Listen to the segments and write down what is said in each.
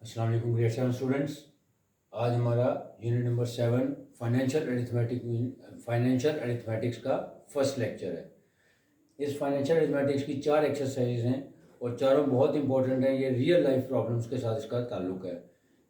अस्सलाम वालेकुम grade 7 students. आज हमारा यूनिट नंबर 7 फाइनेंशियल अरिथमेटिक्स का फर्स्ट लेक्चर है। इस फाइनेंशियल अरिथमेटिक्स की 4 एक्सरसाइज हैं और चारों बहुत इंपॉर्टेंट हैं। ये रियल लाइफ प्रॉब्लम्स के साथ इसका ताल्लुक है,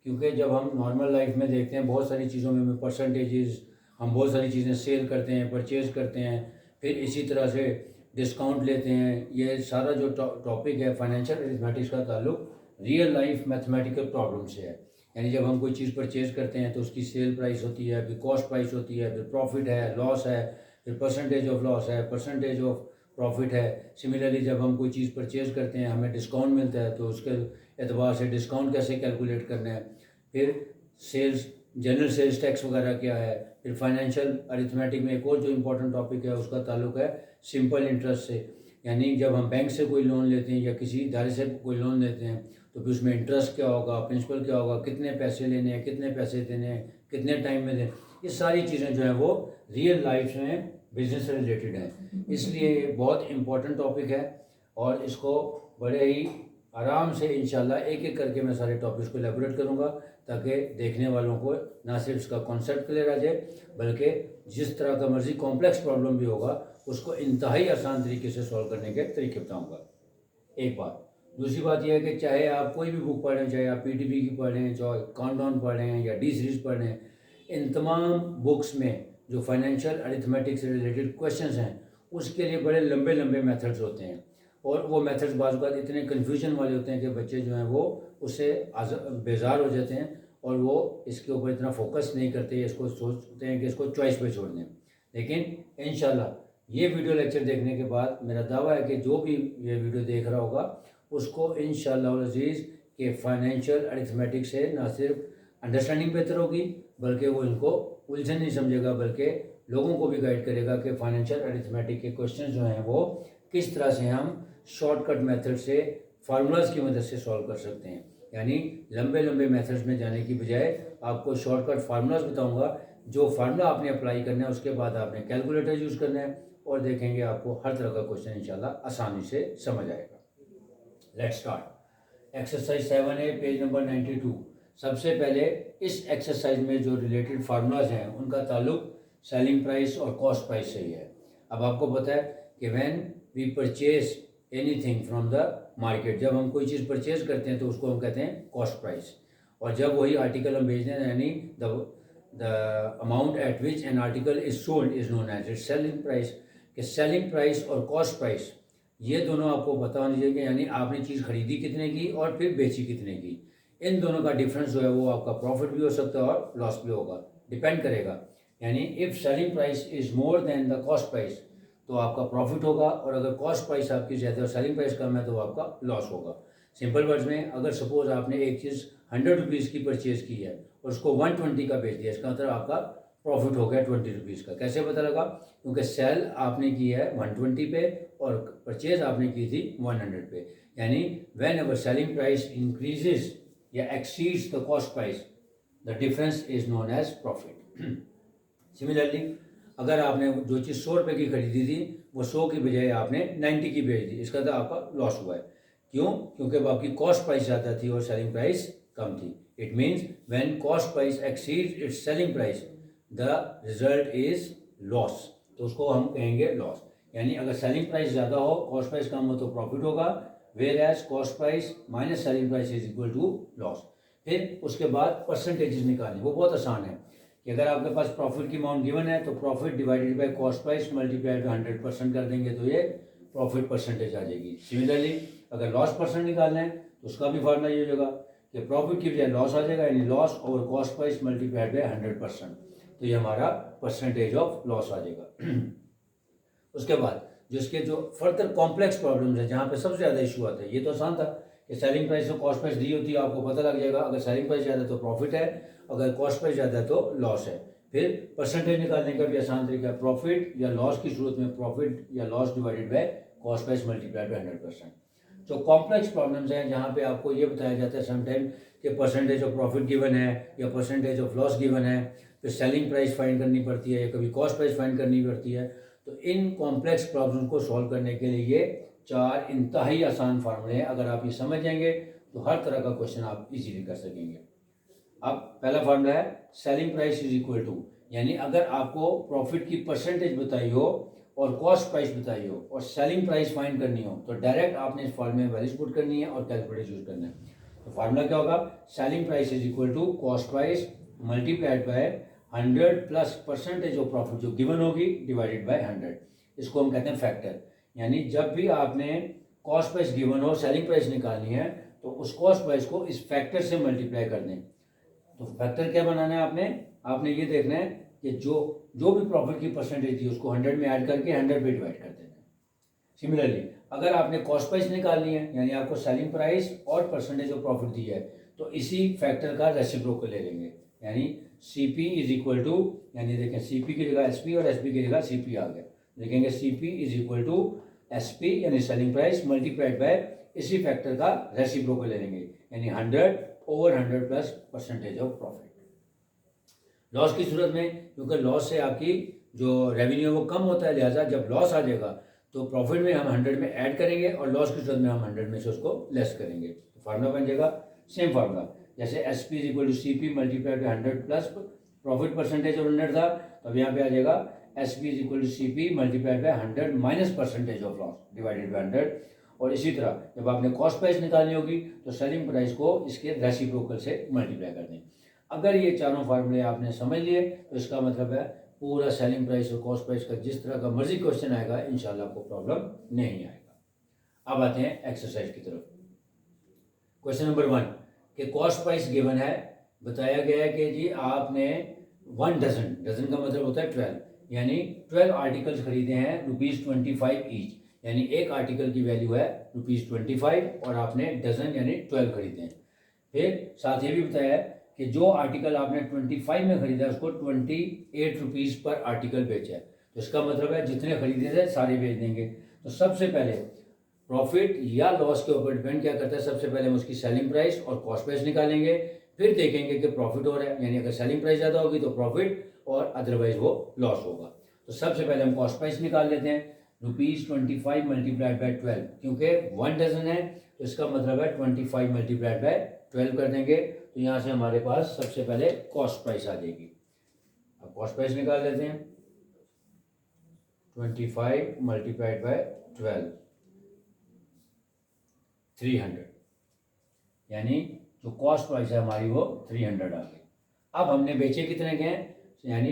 क्योंकि जब हम नॉर्मल लाइफ में देखते हैं बहुत सारी चीज़ों में परसेंटेजेस, हम बहुत सारी चीज़ें सेल करते हैं, परचेज करते हैं, फिर इसी तरह से डिस्काउंट लेते हैं। ये सारा जो टॉपिक है फाइनेंशियल अरिथमेटिक्स का ताल्लुक रियल लाइफ मैथमेटिकल प्रॉब्लम से है। यानी जब हम कोई चीज़ परचेज करते हैं तो उसकी सेल प्राइस होती है, फिर कॉस्ट प्राइस होती है, फिर प्रॉफिट है, लॉस है, फिर परसेंटेज ऑफ लॉस है, परसेंटेज ऑफ प्रॉफिट है। सिमिलरली जब हम कोई चीज़ परचेज करते हैं, हमें डिस्काउंट मिलता है तो उसके एतबार से डिस्काउंट कैसे कैलकुलेट करना है। फिर सेल्स, जनरल सेल्स टैक्स वगैरह क्या है। फिर फाइनेंशियल अरिथमेटिक में एक और जो इम्पोर्टेंट टॉपिक है उसका ताल्लुक है सिंपल इंटरेस्ट से। यानी जब हम बैंक से कोई लोन लेते हैं या किसी इदारे से कोई लोन लेते हैं तो फिर उसमें इंटरेस्ट क्या होगा, प्रिंसिपल क्या होगा, कितने पैसे लेने हैं, कितने पैसे देने हैं, कितने टाइम में देने। ये सारी चीज़ें जो हैं वो रियल लाइफ में बिजनेस से रिलेटेड हैं, इसलिए बहुत इम्पोर्टेंट टॉपिक है। और इसको बड़े ही आराम से इंशाल्लाह एक एक करके मैं सारे टॉपिक्स को एलेबोरेट करूँगा, ताकि देखने वालों को ना सिर्फ इसका कॉन्सेप्ट क्लियर आ जाए, बल्कि जिस तरह का मर्जी कॉम्प्लेक्स प्रॉब्लम भी होगा उसको इंतहाई आसान तरीके से सॉल्व करने के तरीके बताऊँगा। एक बात। दूसरी बात यह है कि चाहे आप कोई भी बुक पढ़ें, चाहे आप पीटीपी की पढ़ें, चाहे काउंटडाउन पढ़ें या डी सीरीज पढ़ें, इन तमाम बुक्स में जो फाइनेंशियल अरिथमेटिक से रिलेटेड क्वेश्चंस हैं उसके लिए बड़े लंबे लंबे मेथड्स होते हैं। और वो मेथड्स बाज़ बात इतने कन्फ्यूजन वाले होते हैं कि बच्चे जो हैं वो उससे बेजार हो जाते हैं और वो इसके ऊपर इतना फोकस नहीं करते, इसको सोचते हैं कि इसको चॉइस पे छोड़ दें। लेकिन इंशाल्लाह ये वीडियो लेक्चर देखने के बाद मेरा दावा है कि जो भी ये वीडियो देख रहा होगा उसको इंशाअल्लाह अज़ीज़ के फाइनेंशियल अरिथमेटिक से ना सिर्फ अंडरस्टैंडिंग बेहतर होगी, बल्कि वो इनको उलझन नहीं समझेगा, बल्कि लोगों को भी गाइड करेगा कि फाइनेंशियल अरिथमेटिक के क्वेश्चन जो हैं वो किस तरह से हम शॉर्टकट मेथड से फार्मूलाज की मदद से सॉल्व कर सकते हैं। यानी लंबे लंबे मेथड्स में जाने की बजाय आपको शॉर्टकट फार्मूलाज बताऊँगा। जो फार्मूला आपने अप्लाई करना है उसके बाद आपने कैलकुलेटर यूज़ करना है और देखेंगे आपको हर तरह का क्वेश्चन इंशाल्लाह आसानी से समझ आएगा। Let's start. एक्सरसाइज 7 है, पेज नंबर 92। सबसे पहले इस एक्सरसाइज में जो रिलेटेड फार्मूलाज हैं उनका ताल्लुक सेलिंग प्राइस और कॉस्ट प्राइस से ही है। अब आपको पता है कि when we purchase anything from the market, जब हम कोई चीज़ परचेज करते हैं तो उसको हम कहते हैं कॉस्ट प्राइस। और जब वही आर्टिकल हम बेचते हैं यानी the amount at which an article is sold is known as its selling price. कि सेलिंग प्राइस और कॉस्ट प्राइस ये दोनों आपको पता होनी चाहिए कि यानी आपने चीज़ खरीदी कितने की और फिर बेची कितने की। इन दोनों का डिफरेंस जो है वो आपका प्रॉफिट भी हो सकता है और लॉस भी होगा, डिपेंड करेगा। यानी if selling price is more than the cost price तो आपका प्रॉफिट होगा, और अगर कॉस्ट प्राइस आपकी ज़्यादा और सेलिंग प्राइस कम है तो आपका लॉस होगा। सिंपल वर्ड्स में, अगर सपोज आपने एक चीज़ 100 रुपीज़ की परचेज़ की है और उसको 120 का बेच दिया, इसका मतलब आपका प्रॉफिट हो गया 20 रुपीज़ का। कैसे पता लगा? क्योंकि सेल आपने की है 120 पे और परचेज आपने की थी 100 पे। यानी whenever selling price increases या exceeds the cost price, the difference is known as profit. Similarly अगर आपने जो चीज़ 100 रुपये की खरीदी थी वो 100 की बजाय आपने 90 की बेच दी, इसका तो आपका लॉस हुआ है। क्यों? क्योंकि आपकी कॉस्ट प्राइस ज़्यादा थी और सेलिंग प्राइस कम थी। It means when cost price exceeds its selling price the result is loss, तो उसको हम कहेंगे लॉस। यानी अगर सेलिंग प्राइस ज़्यादा हो, कॉस्ट प्राइस कम हो तो प्रॉफिट होगा, whereas cost price minus selling price is equal to loss. फिर उसके बाद परसेंटेजेस निकालनी, वो बहुत आसान है कि अगर आपके पास प्रॉफिट की अमाउंट गिवन है तो profit divided by cost price multiplied by 100% कर देंगे तो ये प्रॉफिट परसेंटेज आ जाएगी। सिमिलरली अगर लॉस परसेंट निकालना है तो उसका भी फार्मूला ये हो जाएगा कि प्रॉफिट की बजाय लॉस आ जाएगा, यानी loss over cost price multiplied by 100%, तो ये हमारा परसेंटेज ऑफ लॉस आ जाएगा। उसके बाद जिसके जो फर्दर कॉम्प्लेक्स प्रॉब्लम्स है जहाँ पे सबसे ज़्यादा इशू आता है, ये तो आसान था कि सेलिंग प्राइस और कॉस्ट प्राइस दी होती है, आपको पता लग जाएगा अगर सेलिंग प्राइस ज़्यादा है तो प्रॉफिट है, अगर कॉस्ट प्राइस ज़्यादा है तो लॉस है। फिर परसेंटेज निकालने का भी आसान तरीका है, प्रॉफिट या लॉस की सूरत में प्रॉफिट या loss divided by cost price multiplied by 100%। जो कॉम्प्लेक्स प्रॉब्लम्स हैं जहाँ पे आपको ये बताया जाता है समटाइम कि परसेंटेज ऑफ प्रॉफिट गिवन है या परसेंटेज ऑफ लॉस गिवन है, फिर सेलिंग प्राइस फाइंड करनी पड़ती है या कभी कॉस्ट प्राइस फाइंड करनी पड़ती है। तो इन कॉम्प्लेक्स प्रॉब्लम को सॉल्व करने के लिए ये 4 इंतहाई आसान फार्मूले हैं। अगर आप ये समझ जाएंगे तो हर तरह का क्वेश्चन आप इजीली कर सकेंगे। अब पहला फार्मूला है selling price is equal to, यानी अगर आपको प्रॉफिट की परसेंटेज बताई हो और कॉस्ट प्राइस बताई हो और सेलिंग प्राइस फाइंड करनी हो तो डायरेक्ट आपने इस फार्मूले में वैल्यूज पुट करनी है और कैलकुलेटर यूज करना है। तो फार्मूला क्या होगा, selling price is equal to cost price multiplied by 100 plus percentage of profit जो गिवन होगी डिवाइडेड बाय 100। इसको हम कहते हैं फैक्टर। यानी जब भी आपने कॉस्ट प्राइस गिवन हो, सेलिंग प्राइस निकालनी है, तो उस कॉस्ट प्राइस को इस फैक्टर से मल्टीप्लाई कर दें। तो फैक्टर क्या बनाना है आपने ये देखना है कि जो भी प्रॉफिट की परसेंटेज थी उसको 100 में ऐड करके 100 पे डिवाइड कर देना है। सिमिलरली अगर आपने कॉस्ट प्राइस निकालनी है, यानी आपको सेलिंग प्राइस और परसेंटेज ऑफ प्रॉफिट दी है, तो इसी फैक्टर का रेसिप्रोकल ले लेंगे, यानी CP इज इक्वल टू, यानी देखें CP की जगह SP और SP की जगह CP आ गया, देखेंगे CP is equal to SP यानी सेलिंग प्राइस मल्टीप्लाइड बाय इसी फैक्टर का रेसिप्रोकल ले लेंगे, यानी 100 over 100 plus percentage of profit. Loss की सूरत में, क्योंकि लॉस से आपकी जो रेवेन्यू है वो कम होता है, लिहाजा जब लॉस आ जाएगा तो प्रॉफिट में हम 100 में ऐड करेंगे और लॉस की सूरत में हम 100 में से उसको लेस करेंगे। तो फार्मूला बन जाएगा सेम फार्मूला, जैसे SP is equal to CP multiplied by 100 plus profit percentage of 100 था, तो अब यहाँ पे आ जाएगा SP is equal to CP multiplied by 100 minus percentage of loss divided by 100। और इसी तरह जब आपने कॉस्ट प्राइस निकालनी होगी तो सेलिंग प्राइस को इसके रेसिप्रोकल से मल्टीप्लाई कर दें। अगर ये चारों फार्मूले आपने समझ लिए तो इसका मतलब है पूरा सेलिंग प्राइस और कॉस्ट प्राइस का जिस तरह का मर्जी क्वेश्चन आएगा इंशाल्लाह आपको प्रॉब्लम नहीं आएगा। अब आते हैं एक्सरसाइज की तरफ। क्वेश्चन नंबर 1 कि कॉस्ट प्राइस गिवन है, बताया गया है कि जी आपने 1 डजन, डजन का मतलब होता है 12, यानी 12 आर्टिकल्स खरीदे हैं ₹25 ईच, यानी एक आर्टिकल की वैल्यू है ₹25 और आपने डजन यानी 12 खरीदे हैं। फिर साथ ये भी बताया है कि जो आर्टिकल आपने 25 में खरीदा है उसको 28 रुपीज़ पर आर्टिकल बेचा है, तो इसका मतलब है जितने खरीदे थे सारे बेच देंगे। तो सबसे पहले प्रॉफिट या लॉस के ऊपर डिपेंड क्या करता है, सबसे पहले हम उसकी सेलिंग प्राइस और कॉस्ट प्राइस निकालेंगे, फिर देखेंगे कि प्रॉफिट हो रहा है, यानी अगर सेलिंग प्राइस ज़्यादा होगी तो प्रॉफिट और अदरवाइज वो लॉस होगा। तो सबसे पहले हम कॉस्ट प्राइस निकाल लेते हैं, ₹25 मल्टीप्लाइड बाई 12, क्योंकि 1 डजन है तो इसका मतलब है 25 मल्टीप्लाइड बाई 12 कर देंगे, तो यहाँ से हमारे पास सबसे पहले कॉस्ट प्राइस आ जाएगी। अब कॉस्ट प्राइस निकाल लेते हैं, 25 मल्टीप्लाइड बाई 12 300, यानी जो कॉस्ट प्राइस है हमारी वो 300 आ गई। अब हमने बेचे कितने के हैं, यानी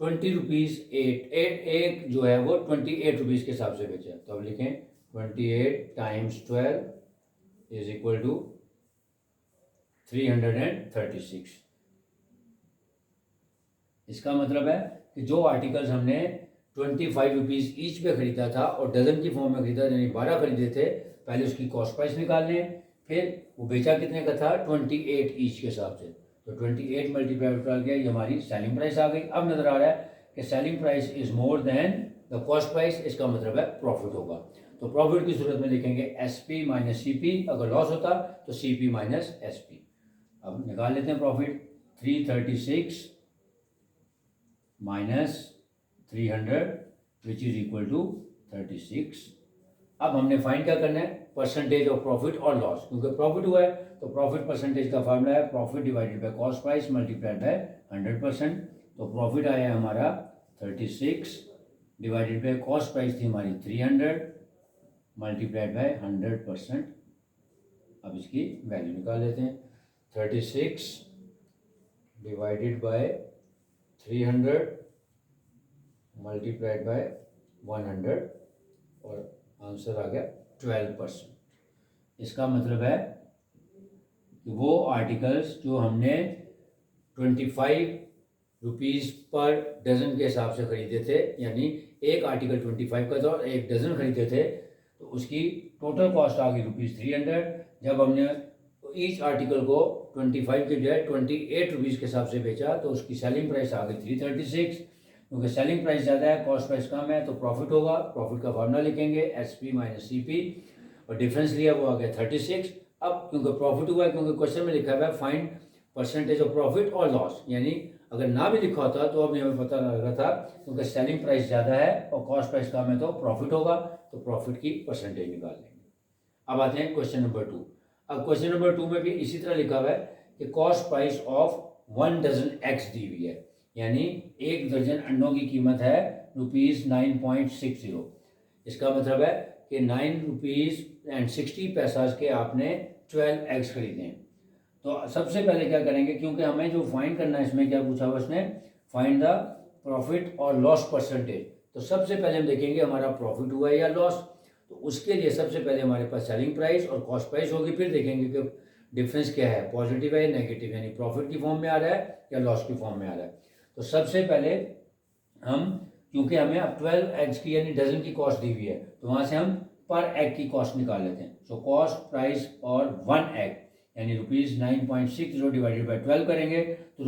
20 रुपीज़ एक जो है वो 28 रुपीज़ के हिसाब से बेचा, तो अब लिखें 28 टाइम्स 12 इज इक्वल टू 336। इसका मतलब है कि जो आर्टिकल्स हमने 25 रुपीज़ ईच पे खरीदा था और डजन की फॉर्म में खरीदा, यानी 12 खरीदे थे, पहले उसकी कॉस्ट प्राइस निकाल लें, फिर वो बेचा कितने का था 28 ईच के हिसाब से, तो 28 मल्टीप्लाई बाय 12 गया, ये हमारी सेलिंग प्राइस आ गई। अब नजर आ रहा है कि selling price is more than the cost price, इसका मतलब है प्रॉफिट होगा। तो प्रॉफिट की सूरत में लिखेंगे SP माइनस CP, अगर लॉस होता तो CP माइनस SP। अब निकाल लेते हैं profit, 336 minus 300 which is equal to 36। अब हमने फाइंड क्या करना है, परसेंटेज ऑफ प्रॉफिट और लॉस, क्योंकि प्रॉफिट हुआ है तो प्रॉफिट परसेंटेज का फार्मूला है profit divided by cost price multiplied by 100%। तो प्रॉफिट आया है हमारा 36 डिवाइडेड बाय कॉस्ट प्राइस थी हमारी 300 मल्टीप्लाइड बाय 100%। अब इसकी वैल्यू निकाल लेते हैं, 36 डिवाइडेड बाय 300 मल्टीप्लाइड बाय 100 और आंसर आ गया 12%। इसका मतलब है कि वो आर्टिकल्स जो हमने 25 रुपीज़ पर डजन के हिसाब से खरीदे थे, यानी एक आर्टिकल 25 का था और एक डजन खरीदे थे, तो उसकी टोटल कॉस्ट आ गई ₹300। जब हमने ईच आर्टिकल को 25 के बजाय 28 रुपीज़ के हिसाब से बेचा तो उसकी सेलिंग प्राइस आ गई 336, क्योंकि सेलिंग प्राइस ज़्यादा है कॉस्ट प्राइस कम है तो प्रॉफिट होगा। प्रॉफिट का फार्मूला लिखेंगे SP माइनस CP, और डिफरेंस लिया वो आ गया 36। अब क्योंकि प्रॉफिट हुआ है, क्योंकि क्वेश्चन में लिखा हुआ है फाइंड परसेंटेज ऑफ प्रॉफिट और लॉस, यानी अगर ना भी लिखा होता तो अभी हमें पता लग रहा था, क्योंकि सेलिंग प्राइस ज़्यादा है और कॉस्ट प्राइस कम है तो प्रॉफिट होगा, तो प्रॉफिट की परसेंटेज निकाल लेंगे। अब आते हैं क्वेश्चन नंबर 2। अब क्वेश्चन नंबर 2 में भी इसी तरह लिखा हुआ है कि cost price of 1 dozen eggs दी हुई है, यानी 1 दर्जन अंडों की कीमत है ₹9.60। इसका मतलब है कि ₹9.60 के आपने 12 एग्स खरीदे हैं। तो सबसे पहले क्या करेंगे, क्योंकि हमें जो फाइंड करना है, इसमें क्या पूछा हुआ उसने, फाइंड द प्रॉफिट और लॉस परसेंटेज। तो सबसे पहले हम देखेंगे हमारा प्रॉफिट हुआ है या लॉस। तो उसके लिए सबसे पहले हमारे पास सेलिंग प्राइस और कॉस्ट प्राइस होगी, फिर देखेंगे कि डिफरेंस क्या है, पॉजिटिव है या नेगेटिव, यानी प्रॉफिट की फॉर्म में आ रहा है या लॉस की फॉर्म में आ रहा है। तो सबसे पहले हम, क्योंकि हमें अब 12 एग्स की यानी डजन की कॉस्ट दी हुई है, तो वहाँ से हम पर एग की कॉस्ट निकाल लेते हैं। सो कॉस्ट प्राइस और 1 एग यानी ₹9.60 डिवाइडेड बाई 12 करेंगे तो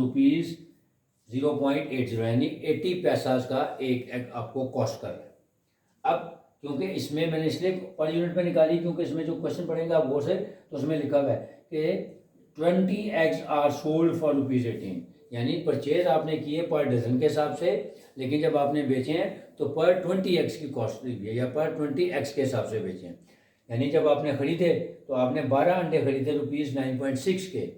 ₹0.80 यानी 80 पैसा का एक एग आपको कॉस्ट कर रहा है। अब क्योंकि इसमें मैंने इसलिए पर यूनिट में निकाली, क्योंकि इसमें जो क्वेश्चन पढ़ेंगे आप वो से, तो उसमें लिखा हुआ है कि 20 एग्स आर सोल्ड फॉर ₹18, यानी परचेज आपने किए पर डजन के हिसाब से, लेकिन जब आपने बेचे हैं तो पर 20 एग्स की कॉस्ट दी है या पर 20 एग्स के हिसाब से बेचे हैं। यानी जब आपने खरीदे तो आपने 12 अंडे खरीदे ₹9.6 के,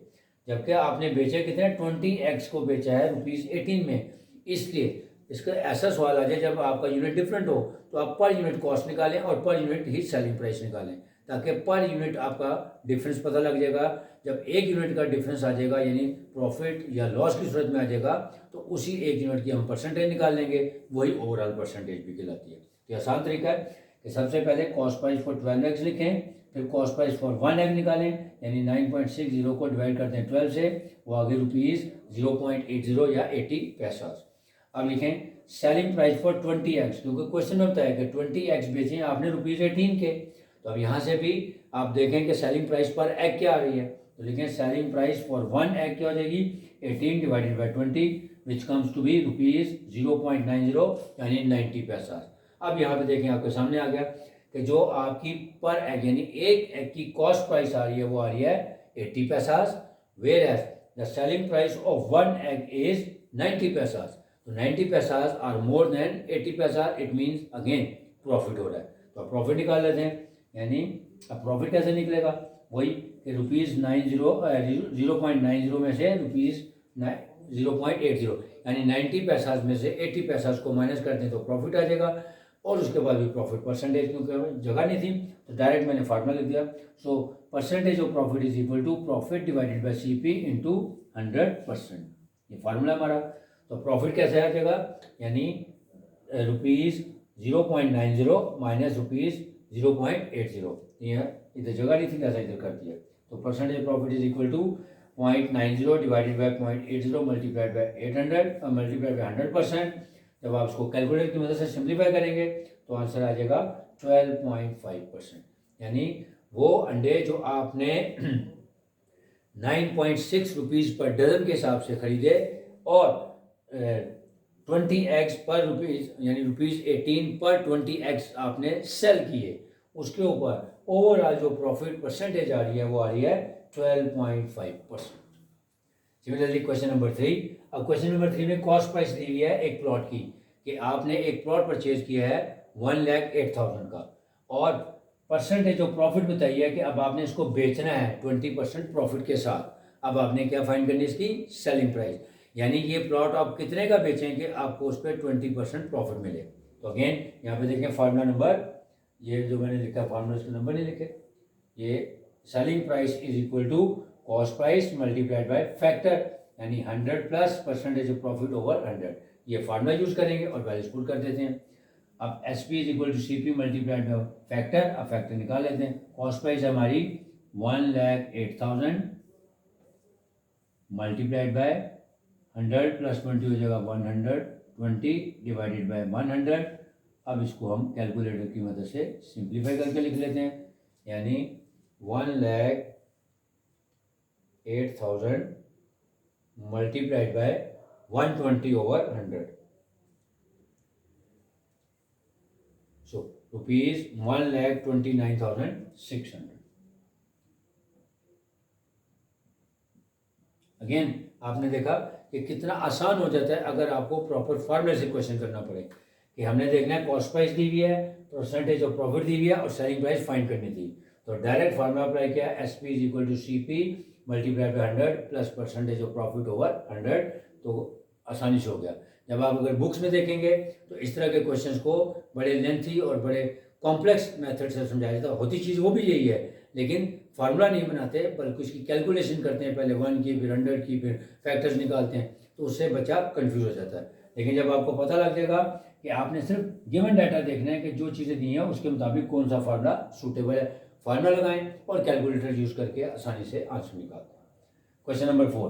जबकि आपने बेचे कितने, 20 एग्स को बेचा है ₹18 में। इसलिए इसका ऐसा सवाल आ जाए जब आपका यूनिट डिफरेंट हो तो आप पर यूनिट कॉस्ट निकालें और पर यूनिट ही सेलिंग प्राइस निकालें, ताकि पर यूनिट आपका डिफरेंस पता लग जाएगा। जब एक यूनिट का डिफरेंस आ जाएगा यानी प्रॉफिट या लॉस की सूरत में आ जाएगा, तो उसी एक यूनिट की हम परसेंटेज निकाल लेंगे, वही ओवरऑल परसेंटेज भी कहलाती है। तो आसान तरीका है कि सबसे पहले कॉस्ट प्राइस फॉर 12 एग्स लिखें, फिर कॉस्ट प्राइस फॉर 1 एग निकालें, यानी 9.60 को डिवाइड करते हैं 12 से, वो आगे ₹0.80 या 80 पैसा। अब लिखें सेलिंग प्राइस फॉर 20 एग्स, क्योंकि क्वेश्चन में होता है कि 20 एग्स बेचे आपने ₹18 के। तो अब यहाँ से भी आप देखें कि सेलिंग प्राइस पर एग क्या आ रही है, तो लिखें सेलिंग प्राइस फॉर 1 एग क्या हो जाएगी, 18 divided by 20 which comes to be ₹0.90 यानी 90 पैसा। अब यहाँ पे देखें आपके सामने आ गया कि जो आपकी पर एग यानी एक एग की कॉस्ट प्राइस आ रही है वो आ रही है 80 पैसा, whereas the selling price of 1 egg is 90 पैसा। तो 90 पैसा आर मोर देन 80 पैसा, इट मीन्स अगेन प्रॉफिट हो रहा है। तो अब प्रॉफिट निकाल लेते हैं, यानी अब प्रॉफिट कैसे निकलेगा, वही कि ₹0.90 में से ₹0.80 यानी 90 पैसा में से 80 पैसा को माइनस कर दें तो प्रॉफिट आ जाएगा। और उसके बाद भी प्रॉफिट परसेंटेज, क्योंकि हमें जगह नहीं थी तो डायरेक्ट मैंने फार्मूला लिख दिया। So percentage of profit is equal to profit divided by CP into 100%, ये फार्मूला हमारा। तो प्रॉफिट कैसे आ जाएगा, यानी ₹0.90 माइनस ₹0.80, ये इधर जगह नहीं थी, कैसा इधर कर दिया। तो percentage profit is equal to 0.90 divided by 0.80 multiplied by 800 multiplied by 100%। जब आप इसको कैलकुलेटर की मदद से सिंप्लीफाई करेंगे तो आंसर आ जाएगा 12.5%, यानी वो अंडे जो आपने 9.6 रुपीज़ पर डजन के हिसाब से खरीदे और 20 एग्स पर रुपीज़ यानी ₹18 पर 20 एग्स आपने सेल किए, उसके ऊपर ओवरऑल जो प्रॉफिट परसेंटेज आ रही है वो आ रही है 12.5%। सिमिलरली क्वेश्चन नंबर 3, अब क्वेश्चन नंबर 3 में कॉस्ट प्राइस दी हुई है एक प्लॉट की, कि आपने एक प्लॉट परचेज किया है 1,08,000 का, और परसेंटेज ऑफ प्रॉफिट बताइए है कि अब आपने इसको बेचना है 20% प्रॉफिट के साथ। अब आपने क्या फाइंड करनी है, इसकी सेलिंग प्राइस, यानी ये प्लॉट आप कितने का बेचेंगे आपको उस पर 20% प्रॉफिट मिले। तो अगेन यहाँ पे देखें फार्मूला नंबर, ये जो मैंने लिखा फार्मूला इसके नंबर नहीं लिखे, ये selling price is equal to cost price multiplied by factor, यानी 100 plus percentage of profit over 100, ये फार्मूला यूज करेंगे और वैल्यूज पुट कर देते हैं। अब SP is equal to CP multiplied by factor, अब फैक्टर निकाल लेते हैं। कॉस्ट प्राइस हमारी 1,08,000 मल्टीप्लाइड बाय 100 प्लस 20 हो जाएगा 120 डिवाइडेड बाय 100। अब इसको हम कैलकुलेटर की मदद से सिंप्लीफाई करके लिख लेते हैं, यानी 1,08,000 multiplied by 120 over 100, so ₹1,29,600। Again आपने देखा कि कितना आसान हो जाता है अगर आपको प्रॉपर फार्मूले से क्वेश्चन करना पड़े, कि हमने देखना है कॉस्ट प्राइस दी हुई है, परसेंटेज ऑफ प्रॉफिट दी हुई है और सेलिंग प्राइस फाइंड करनी थी। तो तो डायरेक्ट फार्मूला अप्लाई किया, S P is equal to C P multiply by 100 plus percentage of profit over 100, तो आसानी से हो गया। जब आप अगर बुक्स में देखेंगे तो इस तरह के क्वेश्चंस को बड़े लेंथी और बड़े कॉम्प्लेक्स मेथड से समझाया जाता है। होती चीज़ वो भी यही है, लेकिन फार्मूला नहीं बनाते बल्कि उसकी कैलकुलेशन करते हैं, पहले 1 की फिर 100 की फिर फैक्टर्स निकालते हैं, तो उससे बच्चा कंफ्यूज हो जाता है। लेकिन जब आपको पता लग जाएगा कि आपने सिर्फ गिवन डाटा देखना है कि जो चीज़ें दी हैं उसके मुताबिक कौन सा फार्मूला सूटेबल है, फार्मूला लगाएं और कैलकुलेटर यूज़ करके आसानी से आंसर निकालते हैं। Question number 4।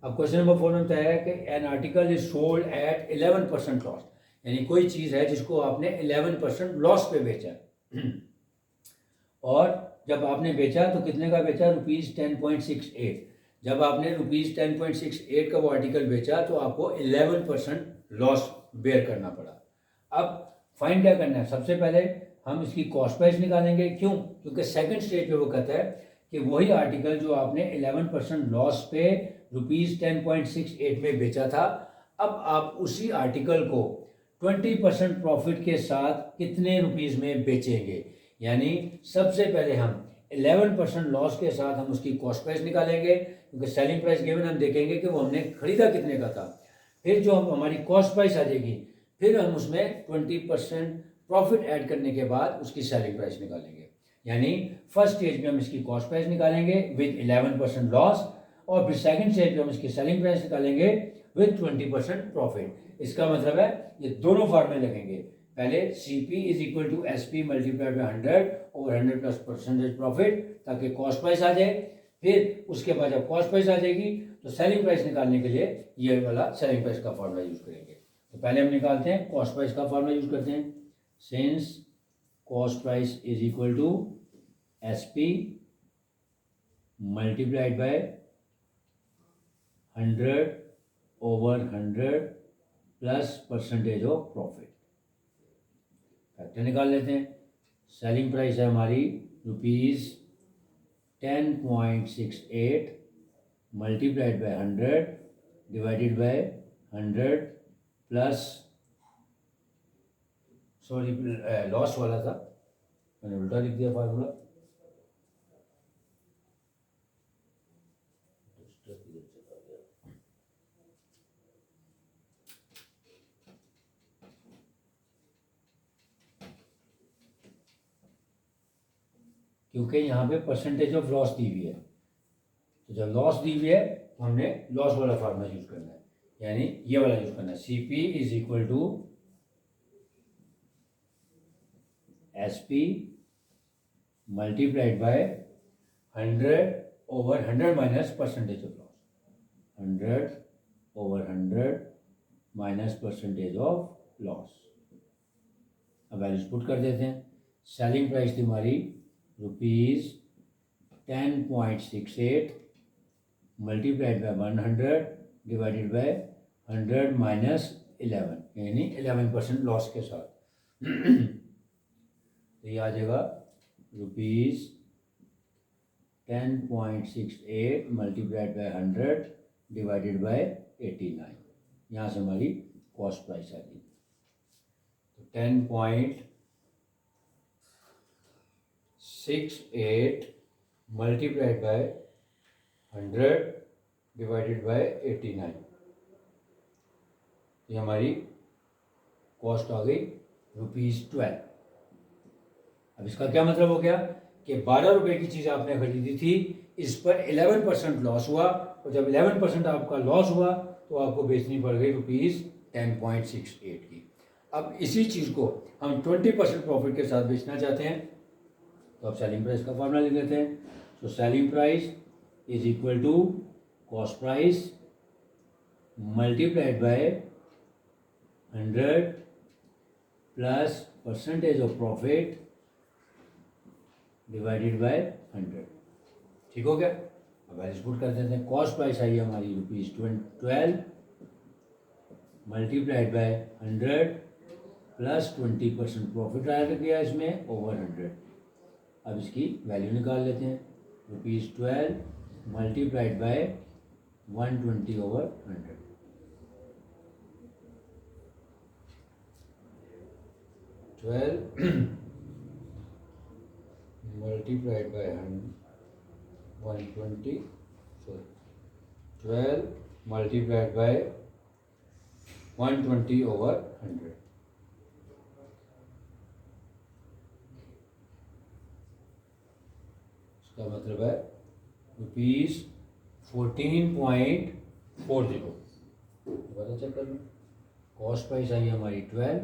अब क्वेश्चन नंबर 4 में बताया है कि N article is sold at 11% loss, यानी कोई चीज़ है जिसको आपने 11% लॉस पे बेचा है और जब आपने बेचा तो कितने का बेचा, ₹10.68। जब आपने ₹10.68 का वो आर्टिकल बेचा तो आपको 11% लॉस बेयर करना पड़ा। अब फाइंड क्या करना है, सबसे पहले हम इसकी कॉस्ट प्राइस निकालेंगे। क्यों? क्योंकि सेकंड स्टेज पे वो कहता है कि वही आर्टिकल जो आपने 11% लॉस पे ₹10.68 में बेचा था, अब आप उसी आर्टिकल को 20% प्रॉफिट के साथ कितने रुपीस में बेचेंगे। यानी सबसे पहले हम 11% लॉस के साथ हम उसकी कॉस्ट प्राइस निकालेंगे, क्योंकि सेलिंग प्राइस गिवन हम देखेंगे कि वो हमने खरीदा कितने का था। फिर जो हमारी कॉस्ट प्राइस आ जाएगी, फिर हम उसमें 20% प्रॉफिट ऐड करने के बाद उसकी सेलिंग प्राइस निकालेंगे। यानी फर्स्ट स्टेज में हम इसकी कॉस्ट प्राइस निकालेंगे विद 11% लॉस, और फिर सेकंड स्टेज में हम इसकी सेलिंग प्राइस निकालेंगे विद 20% प्रॉफिट। इसका मतलब है ये दोनों फार्मूले लगेंगे, पहले C P is equal to S P multiplied by 100 over 100 plus percentage profit, ताकि कॉस्ट प्राइस आ जाए। फिर उसके बाद जब कॉस्ट प्राइस आ जाएगी तो सेलिंग प्राइस निकालने के लिए ये वाला सेलिंग प्राइस का फार्मूला यूज करेंगे। तो पहले हम निकालते हैं कॉस्ट प्राइस का फार्मूला यूज करते हैं। Since cost price is equal to S P multiplied by 100 over 100 plus percentage of profit. Factor निकाल लेते हैं। सेलिंग प्राइस है हमारी ₹10.68 multiplied by 100 divided by 100 plus, sorry loss वाला था, मैंने उल्टा लिख दिया फार्मूला। क्योंकि यहाँ पे परसेंटेज ऑफ लॉस दी हुई है, तो जब लॉस दी हुई है तो हमने लॉस वाला फार्मूला यूज करना है, यानी ये वाला यूज करना है। C P is equal to S P multiplied by 100 over 100 minus percentage of loss, 100 over 100 minus percentage of loss. अब वैल्यूज पुट कर देते हैं। सेलिंग प्राइस थी हमारी ₹10.68 multiplied by 100 divided by 100 minus 11, यानी 11% लॉस के साथ। तो ये आ जाएगा ₹10.68 मल्टीप्लाइड बाय 100 डिवाइडेड बाय 89। यहाँ से हमारी कॉस्ट प्राइस आ गई। तो 10.68 मल्टीप्लाइड बाय 100 डिवाइडेड बाय 89, ये हमारी कॉस्ट आ गई ₹12। अब इसका क्या मतलब हो गया कि 12 रुपए की चीज़ आपने खरीदी थी, इस पर 11% लॉस हुआ, और जब 11% आपका लॉस हुआ तो आपको बेचनी पड़ गई ₹10.68 की। अब इसी चीज़ को हम 20% प्रॉफिट के साथ बेचना चाहते हैं, तो अब सेलिंग प्राइस का फॉर्मूला लिख लेते हैं। So selling price is equal to cost price multiplied by 100 plus percentage of profit divided by 100। ठीक हो गया? अब वैल्यूज पुट कर देते हैं। कॉस्ट प्राइस आई हमारी ₹12 multiplied by 100 plus 20% profit add किया इसमें ओवर 100। अब इसकी वैल्यू निकाल लेते हैं। ₹12 multiplied by 120 over 100। 12 multiplied by 120, sorry 12 multiplied by 120/100। इसका मतलब है ₹14.40। पता चेक कर लो। कॉस्ट प्राइस आई हमारी 12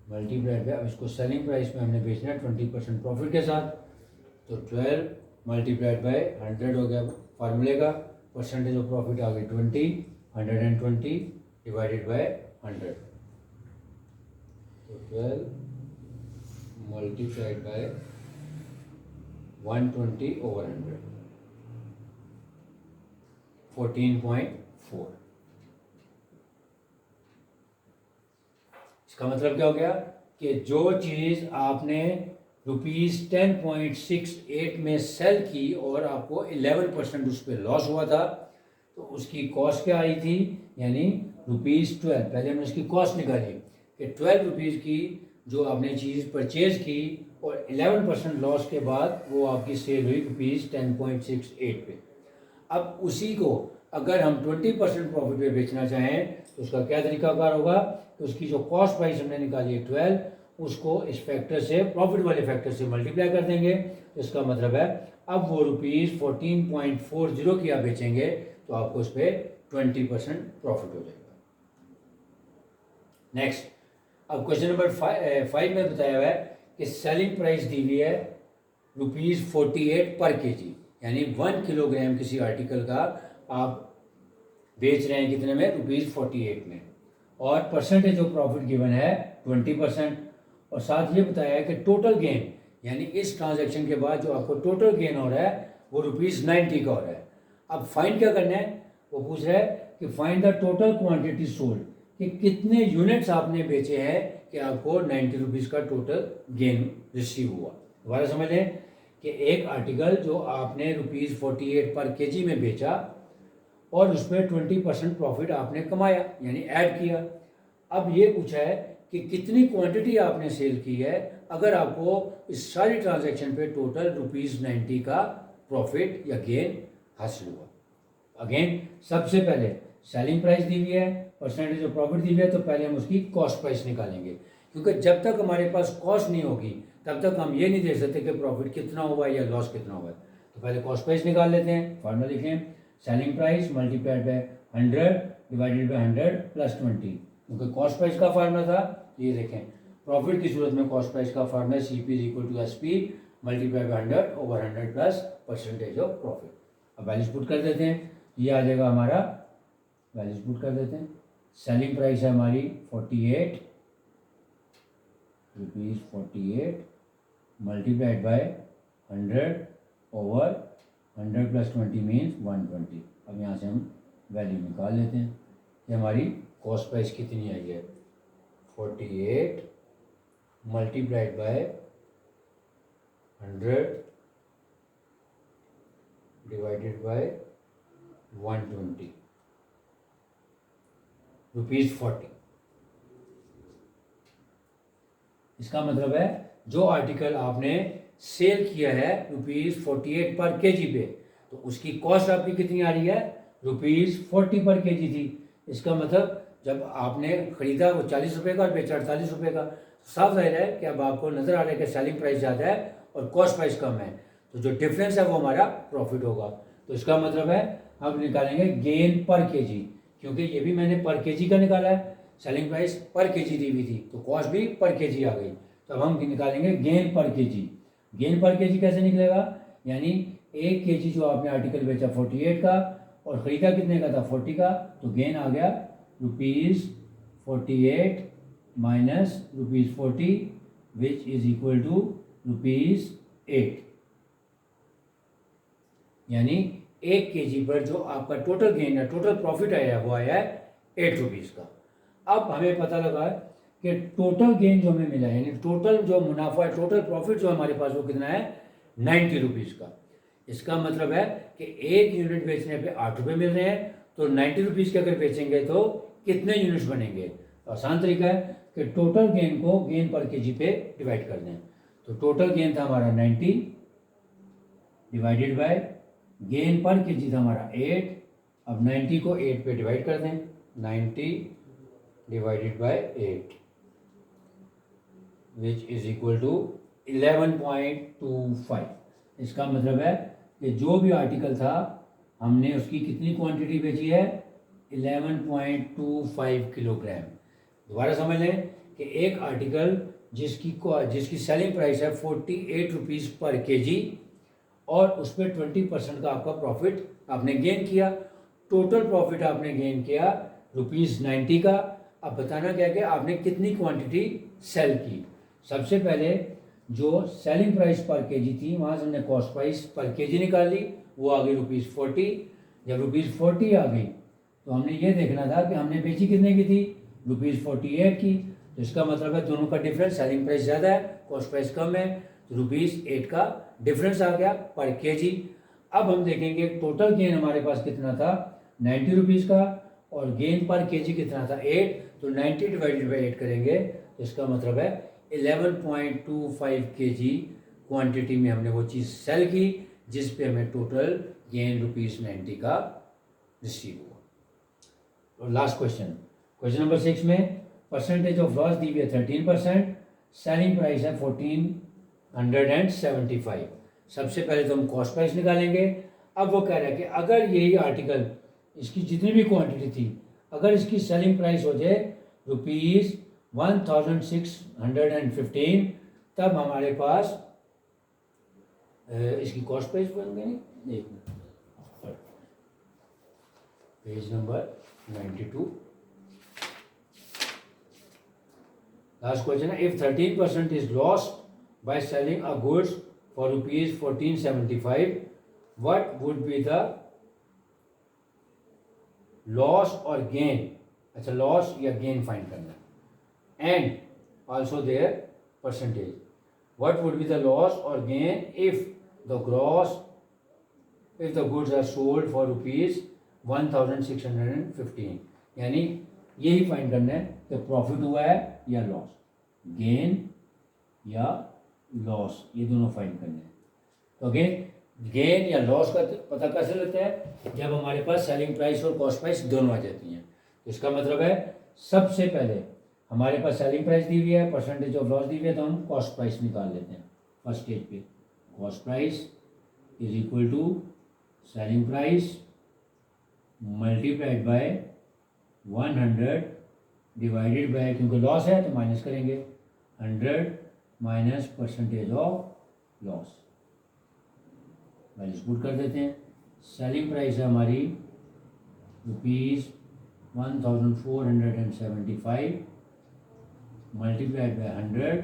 मल्टीप्लाइड बाय, अब इसको सेलिंग प्राइस में हमने बेचना है 20% प्रॉफिट के साथ, तो 12 मल्टीप्लाइड बाय 100 हो गया फार्मूले का। परसेंटेज ऑफ प्रॉफिट आ गई 20, 120 डिवाइडेड बाय 100, तो 12 मल्टीप्लाइड बाय 120/100, 14.4। इसका मतलब क्या हो गया कि जो चीज़ आपने ₹10.68 में सेल की और आपको 11% उस पर लॉस हुआ था, तो उसकी कॉस्ट क्या आई थी, यानी ₹12। पहले हमने इसकी कॉस्ट निकाली कि 12 रुपीज़ की जो आपने चीज़ परचेज की और 11% लॉस के बाद वो आपकी सेल हुई ₹10.68 पे। अब उसी को अगर हम 20% प्रॉफिट पे बेचना चाहें तो उसका क्या तरीकाकार होगा, तो उसकी जो कॉस्ट प्राइस हमने निकाली है 12, उसको इस फैक्टर से, प्रॉफिट वाले फैक्टर से मल्टीप्लाई कर देंगे, तो इसका मतलब है अब वो ₹14.40 की आप बेचेंगे तो आपको उस पर 20% प्रॉफिट हो जाएगा। नेक्स्ट, अब क्वेश्चन नंबर 5 में बताया हुआ है कि सेलिंग प्राइस दी हुई है ₹48 पर केजी, यानी 1 किलोग्राम किसी आर्टिकल का आप बेच रहे हैं कितने में, ₹48 में, और परसेंटेज ऑफ प्रॉफिट गिवन है 20%, और साथ ये बताया है कि टोटल गेन, यानी इस ट्रांजैक्शन के बाद जो आपको टोटल गेन हो रहा है वो ₹90 का हो रहा है। अब फाइंड क्या करना है, वो पूछ रहा है कि find the total quantity sold, कि कितने यूनिट्स आपने बेचे हैं कि आपको 90 रुपीज़ का टोटल गेन रिसीव हुआ। दोबारा समझ लें कि एक आर्टिकल जो आपने ₹48 पर केजी में बेचा और उस पर 20% प्रॉफिट आपने कमाया, यानी ऐड किया। अब ये पूछा है कि कितनी क्वांटिटी आपने सेल की है अगर आपको इस सारी ट्रांजैक्शन पे टोटल ₹90 का प्रॉफिट या गेन हासिल हुआ। अगेन सबसे पहले सेलिंग प्राइस दी हुई है, परसेंटेज ऑफ प्रॉफिट दी हुई है, तो पहले हम उसकी कॉस्ट प्राइस निकालेंगे, क्योंकि जब तक हमारे पास कॉस्ट नहीं होगी तब तक हम ये नहीं देख सकते कि प्रॉफिट कितना हुआ या लॉस कितना हुआ है। तो पहले कॉस्ट प्राइस निकाल लेते हैं। फार्मूला लिखें, selling price multiplied by 100 divided by 100 plus 20, क्योंकि कॉस्ट प्राइस का फार्मूला था। ये देखें, प्रॉफिट की सूरत में कॉस्ट प्राइस का formula CP = SP multiplied by 100/100 plus percentage of profit. अब वैल्यूज पुट कर देते हैं, ये आ जाएगा हमारा, वैल्यूज पुट कर देते हैं। सेलिंग प्राइस है हमारी 48 मल्टीप्लाइड बाय 100/100 प्लस 20 मीन्स 120। अब यहाँ से हम वैल्यू निकाल लेते हैं कि हमारी कॉस्ट प्राइस कितनी आई है, 48 मल्टीप्लाइड बाय 100 डिवाइडेड बाय 120, ₹40। इसका मतलब है जो आर्टिकल आपने सेल किया है ₹48 पर केजी पे, तो उसकी कॉस्ट आपकी कितनी आ रही है, ₹40 पर केजी थी। इसका मतलब जब आपने खरीदा वो 40 रुपये का और बेचा 48 रुपये का, साफ जाहिर है कि अब आपको नज़र आ रहा है कि सेलिंग प्राइस ज़्यादा है और कॉस्ट प्राइस कम है, तो जो डिफरेंस है वो हमारा प्रॉफिट होगा। तो इसका मतलब है हम निकालेंगे गेन पर केजी, क्योंकि ये भी मैंने पर केजी का निकाला है, सेलिंग प्राइस पर केजी दी हुई थी तो कॉस्ट भी पर केजी आ गई। तो अब हम निकालेंगे गेन पर केजी। गेन पर केजी कैसे निकलेगा, यानी 1 केजी जो आपने आर्टिकल बेचा 48 का और ख़रीदा कितने का था, 40 का, तो गेन आ गया ₹48 minus ₹40 which is equal to ₹8, यानी 1 केजी पर जो आपका टोटल गेन है, टोटल प्रॉफिट आया है वो आया है 8 रुपीज़ का। अब हमें पता लगा है कि टोटल गेन जो हमें मिला है, यानी टोटल जो मुनाफा है, टोटल प्रॉफिट जो हमारे पास वो कितना है, 90 रुपीज़ का। इसका मतलब है कि 1 यूनिट बेचने पे 8 रुपये मिल रहे हैं, तो 90 रुपीज़ के अगर बेचेंगे तो कितने यूनिट्स बनेंगे। तो आसान तरीका है कि टोटल गेन को गेन पर केजी पे डिवाइड कर दें। तो टोटल गेन था हमारा 90 डिवाइडेड बाय गेन पर केजी था हमारा 8। अब 90 को 8 पे डिवाइड कर दें, 90 divided by 8 which is equal to 11.25। इसका मतलब है कि जो भी आर्टिकल था हमने उसकी कितनी क्वांटिटी बेची है, 11.25 किलोग्राम। दोबारा समझ लें कि एक आर्टिकल जिसकी सेलिंग प्राइस है 48 रुपीज़ पर केजी और उस पर 20% का आपका प्रॉफिट आपने गेन किया। टोटल प्रॉफिट आपने गेन किया ₹90 का। अब बताना क्या कि आपने कितनी क्वांटिटी सेल की। सबसे पहले जो सेलिंग प्राइस पर केजी थी वहाँ से हमने कॉस्ट प्राइस पर केजी निकाल ली, वो आ गई ₹40। जब ₹40 आ गई तो हमने ये देखना था कि हमने बेची कितने की थी, ₹48 की। तो इसका मतलब है दोनों का डिफरेंस, सेलिंग प्राइस ज़्यादा है, कॉस्ट प्राइस कम है, तो ₹8 का डिफरेंस आ गया पर केजी। अब हम देखेंगे टोटल गेन हमारे पास कितना था, 90 रुपीज़ का, और गेन पर केजी कितना था 8। तो 90 डिवाइडेड बाई 8 करेंगे तो इसका मतलब है 11.25 केजी क्वांटिटी में हमने वो चीज़ सेल की जिस पे हमें टोटल गेन ₹90 का रिसीव हुआ। और लास्ट क्वेश्चन नंबर 6 में परसेंटेज ऑफ लॉस दी हुई है 13%, सेलिंग प्राइस है 1475। सबसे पहले तो हम कॉस्ट प्राइस निकालेंगे। अब वो कह रहा है कि अगर यही आर्टिकल, इसकी जितनी भी क्वांटिटी थी, अगर इसकी सेलिंग प्राइस हो जाए ₹1615, तब हमारे पास इसकी कॉस्ट प्राइस बन गई। एक पेज नंबर 92, लास्ट क्वेश्चन है, if 13% is lost by selling a goods for ₹1475, what would be the loss और गेन। अच्छा, लॉस या गेन फाइंड करना है, and also their percentage. What would be the loss और gain if the goods are sold for ₹1615। यानी यही find करना है कि प्रॉफिट हुआ है या लॉस, गेन या लॉस, ये दोनों फाइंड करने हैं। तो अगेन गेन या लॉस का पता कैसे लगता है, जब हमारे पास सेलिंग प्राइस और कॉस्ट प्राइस दोनों आ जाती हैं। तो इसका मतलब है सबसे पहले हमारे पास सेलिंग प्राइस दी हुई है, परसेंटेज ऑफ लॉस दी हुई है, तो हम कॉस्ट प्राइस निकाल लेते हैं। फर्स्ट स्टेज पे cost price is equal to selling price multiplied by 100 divided by, क्योंकि लॉस है तो माइनस करेंगे, 100 minus percentage of loss, values put कर देते हैं। सेलिंग प्राइस है हमारी ₹1475 multiplied by 100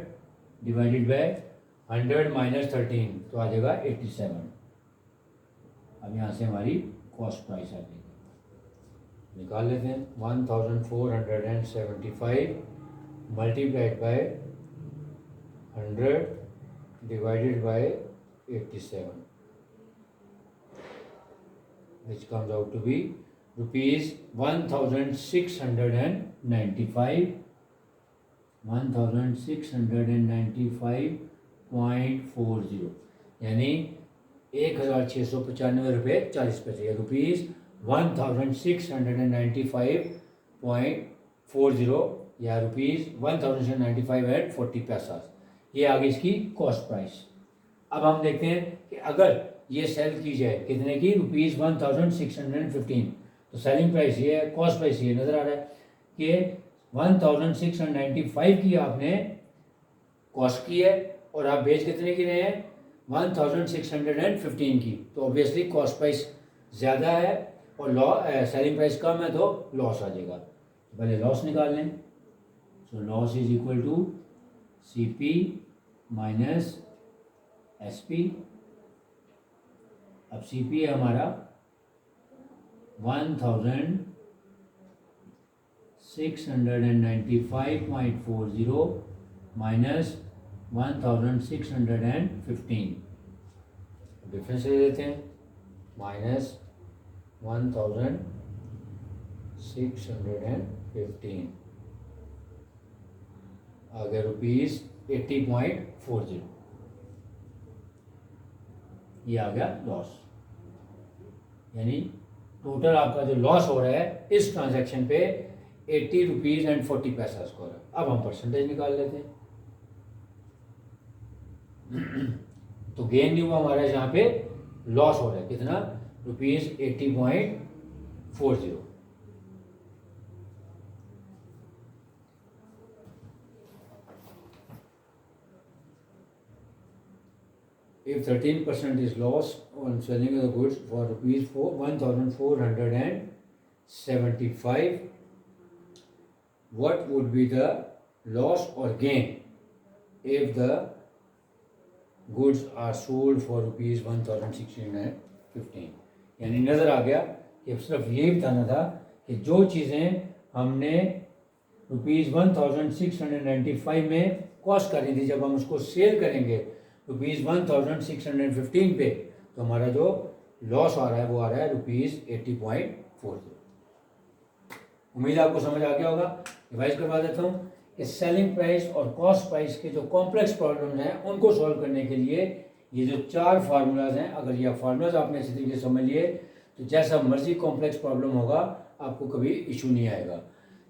divided by 100 minus 13, तो आ जाएगा 87। अब यहाँ से हमारी कॉस्ट प्राइस आ जाएगी, निकाल लेते हैं। 1475 multiplied by 100 divided bye 87, which comes out to be ₹1695.40, यानी ₹1695.40, ₹1695.40 या ₹1695.40। ये आ गई इसकी कॉस्ट प्राइस। अब हम देखते हैं कि अगर ये सेल की जाए कितने की, ₹1615, तो सेलिंग प्राइस ये है, कॉस्ट प्राइस ये नज़र आ रहा है कि 1695 की आपने कॉस्ट की है और आप बेच कितने की रहे हैं, 1615 की। तो ऑब्वियसली कॉस्ट प्राइस ज़्यादा है और सेलिंग प्राइस कम है, तो लॉस आ जाएगा। तो पहले लॉस निकाल लें। So loss is equal to CP minus SP। अब CP है हमारा 1695.40 माइनस 1615, डिफरेंस ले लेते हैं, माइनस 1615 आ गया ₹80.40। ये आ गया लॉस, यानी टोटल आपका जो लॉस हो रहा है इस ट्रांजैक्शन पे 80 रुपीज़ एंड 40 पैसा स्कोर है। अब हम परसेंटेज निकाल लेते हैं। तो गेन नहीं हुआ हमारा, यहाँ पे लॉस हो रहा है कितना, ₹80.40। If 13% is loss on selling of the goods for rupees 1,475, what would be the loss or gain if the goods are sold for rupees 1,615? यानी नज़र आ गया कि सिर्फ यही बताना था कि जो चीज़ें हमने ₹1695 में कॉस्ट करी थी, जब हम उसको सेल करेंगे ₹1615 पे, तो हमारा जो लॉस आ रहा है वो आ रहा है ₹80.40। उम्मीद आपको समझ आ गया होगा। रिवाइज करवा देता हूँ कि सेलिंग प्राइस और कॉस्ट प्राइस के जो कॉम्प्लेक्स प्रॉब्लम्स हैं उनको सॉल्व करने के लिए ये जो 4 फार्मूलाज हैं, अगर ये फार्मूलाज आपने अच्छी तरीके से समझ लिए तो जैसा मर्जी कॉम्प्लेक्स प्रॉब्लम होगा आपको कभी इशू नहीं आएगा।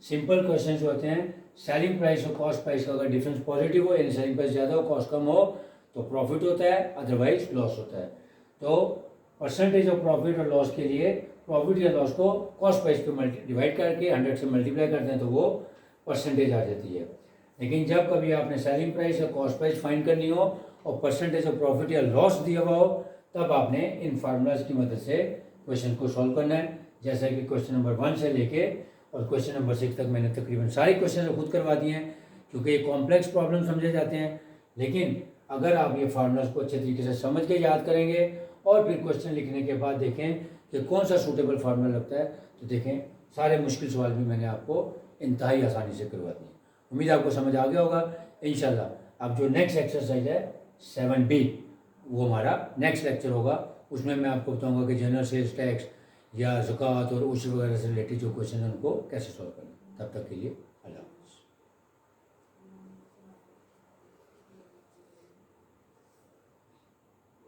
सिंपल क्वेश्चन जो होते हैं, सेलिंग प्राइस और कॉस्ट प्राइस का अगर डिफरेंस पॉजिटिव हो, यानी सेलिंग प्राइस ज़्यादा हो कॉस्ट कम हो, तो प्रॉफिट होता है, अदरवाइज लॉस होता है। तो परसेंटेज ऑफ प्रॉफिट और लॉस के लिए प्रॉफिट या लॉस को कॉस्ट प्राइस पे डिवाइड करके 100 से मल्टीप्लाई करते हैं तो वो परसेंटेज आ जाती है। लेकिन जब कभी आपने सेलिंग प्राइस या कॉस्ट प्राइस फाइंड करनी हो और परसेंटेज ऑफ प्रॉफिट या लॉस दिया हुआ हो, तब आपने इन फार्मूलाज की मदद से क्वेश्चन को सॉल्व करना है। जैसे कि क्वेश्चन नंबर 1 से लेके और क्वेश्चन नंबर 6 तक मैंने तकरीबन सारे क्वेश्चन खुद करवा दिए हैं, क्योंकि ये कॉम्प्लेक्स प्रॉब्लम समझे जाते हैं। लेकिन अगर आप ये फार्मूलाज को अच्छे तरीके से समझ के याद करेंगे और फिर क्वेश्चन लिखने के बाद देखें कि कौन सा सूटेबल फार्मूला लगता है, तो देखें सारे मुश्किल सवाल भी मैंने आपको इंतहाई आसानी से करवा दिए। उम्मीद आपको समझ आ गया होगा। इंशाल्लाह अब जो नेक्स्ट एक्सरसाइज है 7B, वो हमारा नेक्स्ट लेक्चर होगा। उसमें मैं आपको बताऊंगा कि जनरल सेल्स टैक्स या ज़कात और उस वगैरह से रिलेटेड जो क्वेश्चन है उनको कैसे सॉल्व करना। तब तक के लिए